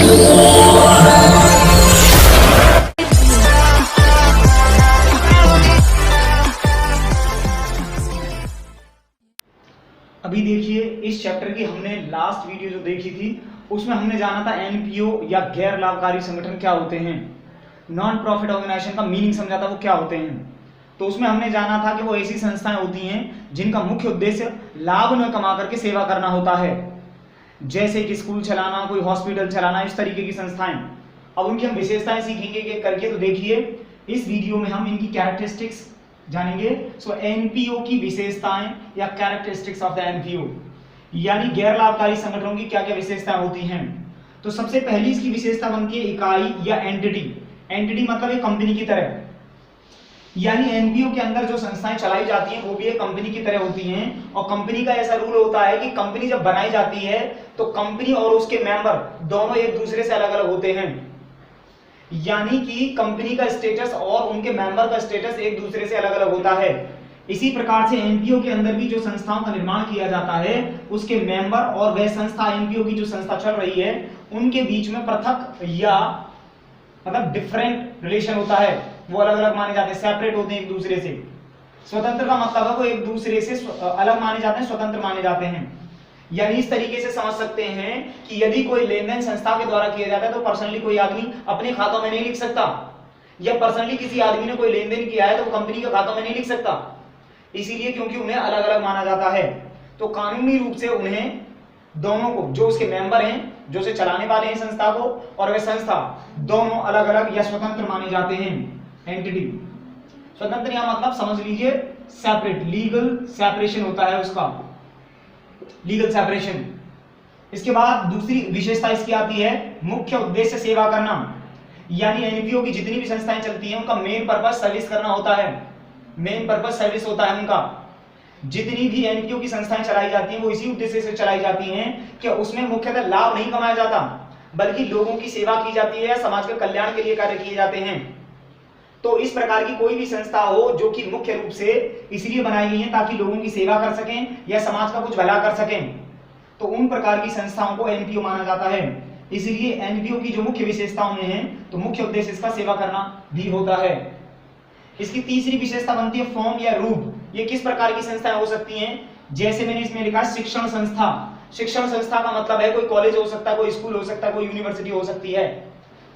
अभी देखिए, इस चैप्टर की हमने लास्ट वीडियो जो देखी थी उसमें हमने जाना था एनपीओ या गैर लाभकारी संगठन क्या होते हैं, नॉन प्रॉफिट ऑर्गेनाइजेशन का मीनिंग समझा था वो क्या होते हैं। तो उसमें हमने जाना था कि वो ऐसी संस्थाएं होती हैं जिनका मुख्य उद्देश्य लाभ न कमा करके सेवा करना होता है, जैसे कि स्कूल चलाना, कोई हॉस्पिटल चलाना, इस तरीके की संस्थाएं। अब उनकी हम विशेषताएं सीखेंगे कि करके। तो देखिए, इस वीडियो में हम इनकी कैरेक्टरिस्टिक्स जानेंगे। सो एनपीओ की विशेषताएं या कैरेक्टरिस्टिक्स ऑफ द एनपीओ, यानी गैर लाभकारी संगठनों की क्या क्या विशेषताएं होती हैं। तो सबसे पहली इसकी विशेषता बनती है इकाई या एंटिटी। एंटिटी मतलब एक कंपनी की तरह, यानी एनपीओ के अंदर जो संस्थाएं चलाई जाती हैं वो भी एक कंपनी की तरह होती हैं। और कंपनी का ऐसा रूल होता है कि कंपनी जब बनाई जाती है तो कंपनी और उसके मेंबर दोनों एक दूसरे से अलग अलग होते हैं, यानी कि कंपनी का स्टेटस और उनके मेंबर का स्टेटस एक दूसरे से अलग अलग होता है। इसी प्रकार से एनपीओ के अंदर भी जो संस्थाओं का निर्माण किया जाता है उसके मेंबर और वह संस्था, एनपीओ की जो संस्था चल रही है उनके बीच में पृथक या मतलब डिफरेंट रिलेशन होता है, वो अलग अलग माने जाते हैं, सेपरेट होते हैं एक दूसरे से। स्वतंत्र का मतलब है वो एक दूसरे से अलग माने जाते हैं, स्वतंत्र माने जाते हैं। यानी इस तरीके से समझ सकते हैं कि यदि कोई लेन देन संस्था के द्वारा किया जाता है तो पर्सनली कोई आदमी अपने खातों में नहीं लिख सकता, या पर्सनली किसी आदमी ने कोई लेन देन किया है तो वो कंपनी के खातों में नहीं लिख सकता, इसीलिए क्योंकि उन्हें अलग अलग माना जाता है। तो कानूनी रूप से उन्हें दोनों को, जो उसके मेंबर हैं, जो उसे चलाने वाले हैं संस्था को, और वह संस्था दोनों अलग अलग या स्वतंत्र माने जाते हैं। एंटिटी स्वतंत्र या मतलब समझ लीजिए सेपरेट, लीगल सेपरेशन होता है उसका, लीगल सेपरेशन। इसके बाद दूसरी विशेषता इसकी आती है मुख्य उद्देश्य सेवा करना, यानी एनपीओ की जितनी भी संस्थाएं चलती हैं उनका मेन पर्पस सर्विस करना होता है, मेन पर्पस सर्विस होता है उनका। जितनी भी एनपीओ की संस्थाएं चलाई जाती हैं वो इसी उद्देश्य से चलाई जाती हैं कि उसमें मुख्यतः लाभ नहीं कमाया जाता बल्कि लोगों की सेवा की जाती है, समाज के कल्याण के लिए कार्य किए जाते हैं। तो इस प्रकार की कोई भी संस्था हो जो कि मुख्य रूप से इसलिए बनाई गई है ताकि लोगों की सेवा कर सकें या समाज का कुछ भला कर सकें, तो उन प्रकार की संस्थाओं को एनपीओ माना जाता है। इसलिए एनपीओ की जो मुख्य विशेषताओं में है तो मुख्य उद्देश्य इसका सेवा करना भी होता है। इसकी तीसरी विशेषता बनती है फॉर्म या रूप। ये किस प्रकार की संस्थाएं हो सकती हैं, जैसे मैंने इसमें लिखा शिक्षण संस्था। शिक्षण संस्था का मतलब है कोई कॉलेज हो सकता है, कोई स्कूल हो सकता है, कोई यूनिवर्सिटी हो सकती है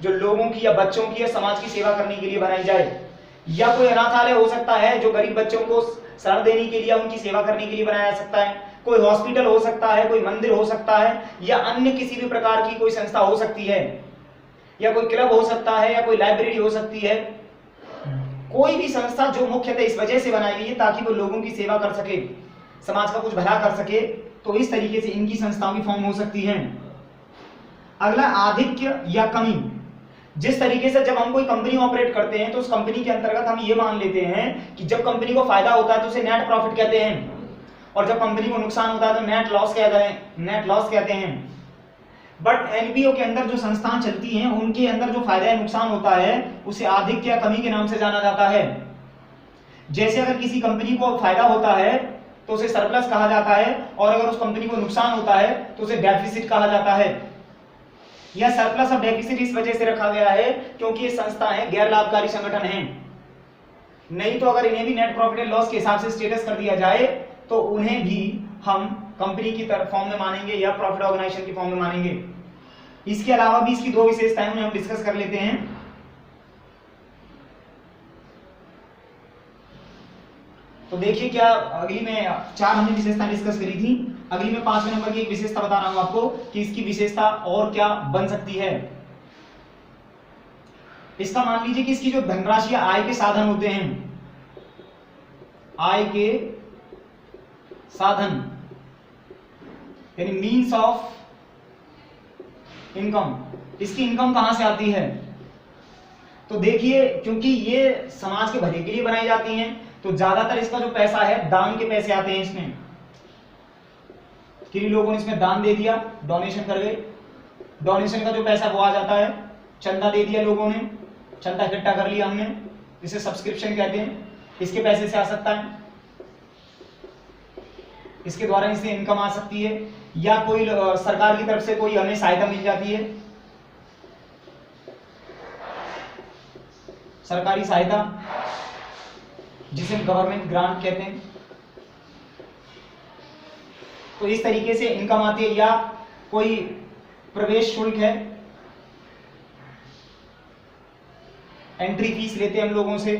जो लोगों की या बच्चों की या समाज की सेवा करने के लिए बनाई जाए, या कोई अनाथालय हो सकता है जो गरीब बच्चों को शरण देने के लिए, उनकी सेवा करने के लिए बनाया जा सकता है, कोई हॉस्पिटल हो सकता है, कोई मंदिर हो सकता है, या अन्य किसी भी प्रकार की कोई संस्था हो सकती है, या कोई क्लब हो सकता है, या कोई लाइब्रेरी हो सकती है। कोई भी संस्था जो मुख्यतः इस वजह से बनाई गई है ताकि वो लोगों की सेवा कर सके, समाज का कुछ भला कर सके, तो इस तरीके से इनकी संस्थाओं की फॉर्म हो सकती है। अगला आधिक्य या कमी। जिस तरीके से जब हम कोई कंपनी ऑपरेट करते हैं तो उस कंपनी के अंतर्गत हम ये मान लेते हैं कि जब कंपनी को फायदा होता है तो उसे नेट प्रॉफिट कहते हैं, और जब कंपनी को नुकसान होता है तो नेट लॉस कहते हैं। बट एनपीओ के अंदर जो संस्थाएं चलती हैं उनके अंदर जो फायदा या नुकसान होता है उसे आधिक्य या कमी के नाम से जाना जाता है। जैसे अगर किसी कंपनी को फायदा होता है तो उसे सरप्लस कहा जाता है, और अगर उस कंपनी को नुकसान होता है तो उसे डेफिसिट कहा जाता है। यह सरप्लस और डेफिसिट इस वजह से रखा गया है क्योंकि ये संस्थाएं गैर लाभकारी संगठन हैं, नहीं तो अगर इन्हें भी नेट प्रॉफिट एंड लॉस के हिसाब से स्टेटस कर दिया जाए तो उन्हें भी हम कंपनी की तरफ फॉर्म में मानेंगे या प्रॉफिट ऑर्गेनाइजेशन की फॉर्म में मानेंगे। इसके अलावा भी इसकी दो विशेषताएं हम डिस्कस कर लेते हैं। तो देखिए, क्या अगली में 4 हमने विशेषताएं डिस्कस करी थी, अगली में 5वें नंबर की एक विशेषता बता रहा हूं आपको कि इसकी विशेषता और क्या बन सकती है। इसका मान लीजिए कि इसकी जो धनराशि आय के साधन होते हैं, आय के साधन यानी मीन्स ऑफ इनकम, इसकी इनकम कहां से आती है। तो देखिए, क्योंकि ये समाज के भले के लिए बनाई जाती हैं तो ज्यादातर इसका जो पैसा है दान के पैसे आते हैं इसमें। किन लोगों ने इसमें दान दे दिया, डोनेशन कर गए, डोनेशन का जो पैसा वो आ जाता है। चंदा दे दिया लोगों ने, चंदा इकट्ठा कर लिया हमने, इसे सब्सक्रिप्शन कहते हैं, इसके पैसे से आ सकता है, इसके द्वारा इससे इनकम आ सकती है, या कोई सरकार की तरफ से कोई हमें सहायता मिल जाती है, सरकारी सहायता जिसे गवर्नमेंट ग्रांट कहते हैं। तो इस तरीके से इनकम आती है, या कोई प्रवेश शुल्क है, एंट्री फीस लेते हैं हम लोगों से,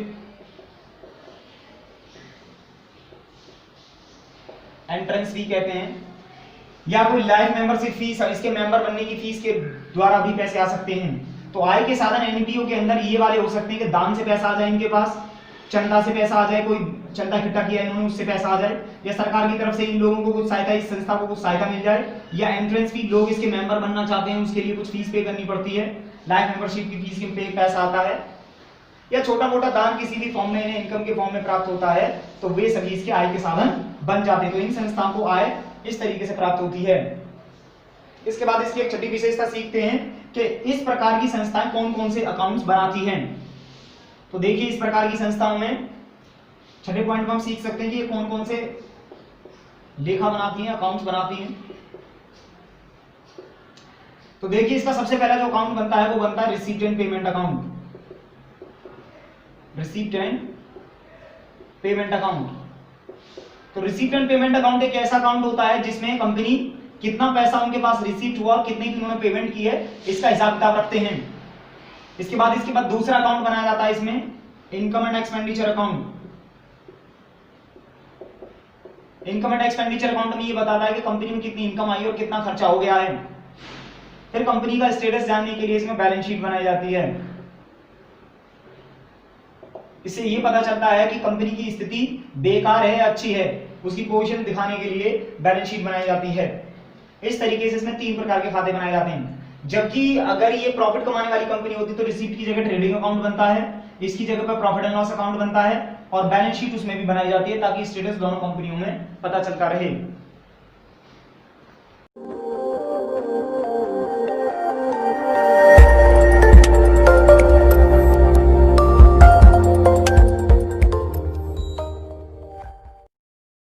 एंट्रेंस फी कहते हैं, या कोई लाइफ मेंबरशिप फीस, इसके मेंबर बनने की फीस के द्वारा भी पैसे आ सकते हैं। तो आय के साधन एनपीओ के अंदर ये वाले हो सकते हैं कि दान से पैसा आ जाए इनके पास, चंदा से पैसा आ जाए, कोई चंदा इकट्ठा किया इन्होंने उससे पैसा आ जाए, या सरकार की तरफ से इन लोगों को कुछ सहायता, इस संस्था को कुछ सहायता मिल जाए, या एंट्रेंस फी, लोग इसके मेंबर बनना चाहते हैं उसके लिए कुछ फीस पे करनी पड़ती है, लाइफ मेंबरशिप की फीस पे पैसा आता है, या छोटा मोटा दान किसी भी फॉर्म में इन्हें इनकम के फॉर्म में प्राप्त होता है, तो वे सभी इसके आय के साधन बन जाते हैं। तो इन संस्थाओं को आय इस तरीके से प्राप्त होती है। इसके बाद इसकी एक छठी विशेषता सीखते हैं कि इस प्रकार की संस्थाएं कौन कौन से अकाउंट्स बनाती हैं। तो देखिए इस प्रकार की संस्थाओं में छठे पॉइंट में हम सीख सकते हैं कि ये कौन कौन से लेखा बनाती हैं, अकाउंट्स बनाती हैं। तो देखिए इसका सबसे पहला जो अकाउंट बनता है वो बनता है receipt and payment account. Receipt and payment account. तो रिसीप्ट एंड पेमेंट अकाउंट एक ऐसा अकाउंट होता है जिसमें कंपनी कितना पैसा उनके पास रिसीप्ट हुआ, कितने की उन्होंने पेमेंट की है, इसका हिसाब किताब रखते हैं। इसके बाद दूसरा अकाउंट बनाया जाता है इसमें income and expenditure account. Income and expenditure account में ये बताता है कि कंपनी में कितनी इनकम आई और कितना खर्चा हो गया है। फिर कंपनी का स्टेटस जानने के लिए इसमें बैलेंस शीट बनाई जाती है। इससे ये पता चलता है कि कंपनी की स्थिति बेकार है या अच्छी है, उसकी पोजीशन दिखाने के लिए बैलेंस शीट बनाई जाती है। इस तरीके से इसमें 3 प्रकार के खाते बनाए जाते हैं। जबकि अगर ये प्रॉफिट कमाने वाली कंपनी होती तो रिसीप्ट की जगह ट्रेडिंग अकाउंट बनता है, इसकी जगह पर प्रॉफिट एंड लॉस अकाउंट बनता है, और बैलेंस शीट उसमें भी बनाई जाती है ताकि स्टेटस दोनों कंपनियों में पता चलता रहे।